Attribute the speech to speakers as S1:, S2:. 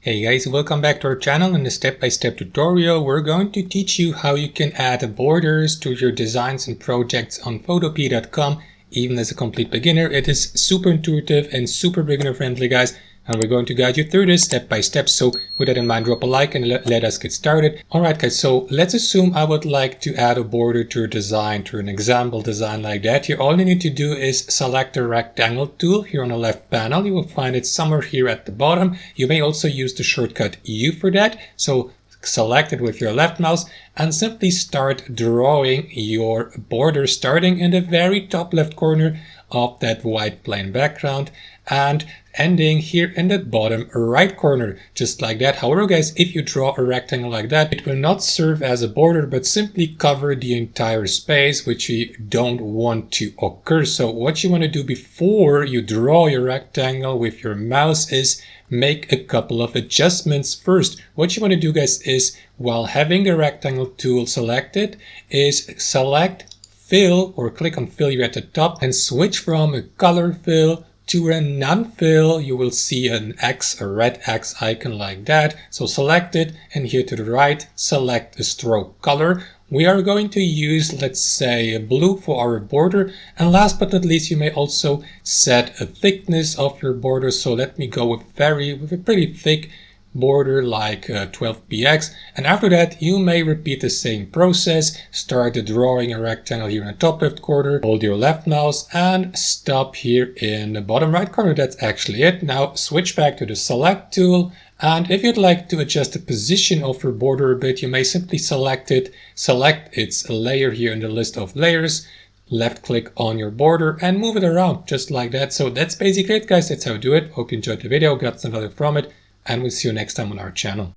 S1: Hey guys, welcome back to our channel. In this step-by-step tutorial, we're going to teach you how you can add borders to your designs and projects on Photopea.com. Even as a complete beginner, it is super intuitive and super beginner friendly, guys. And we're going to guide you through this step by step. So with that in mind, drop a like and let us get started. Alright guys, so let's assume I would like to add a border to a design, to an example design like that. Here, all you need to do is select the rectangle tool here on the left panel. You will find it somewhere here at the bottom. You may also use the shortcut U for that. So select it with your left mouse and simply start drawing your border, starting in the very top left corner of that white plain background and ending here in the bottom right corner, just like that. However guys, if you draw a rectangle like that, it will not serve as a border but simply cover the entire space, which we don't want to occur. So what you want to do before you draw your rectangle with your mouse is make a couple of adjustments. First, what you want to do guys is, while having the rectangle tool selected, is select fill or click on fill here at the top and switch from a color fill to a non-fill. You will see an X, a red X icon like that. So select it, and here to the right, select a stroke color. We are going to use, let's say, blue for our border. And last but not least, you may also set a thickness of your border. So let me go with a pretty thick border like 12px, and after that you may repeat the same process. Start drawing a rectangle here in the top left corner, hold your left mouse and stop here in the bottom right corner. That's actually it. Now switch back to the select tool, and if you'd like to adjust the position of your border a bit, you may simply select its layer here in the list of layers, left click on your border and move it around just like that. So that's basically it guys, that's how you do it. Hope you enjoyed the video, got some value from it, and we'll see you next time on our channel.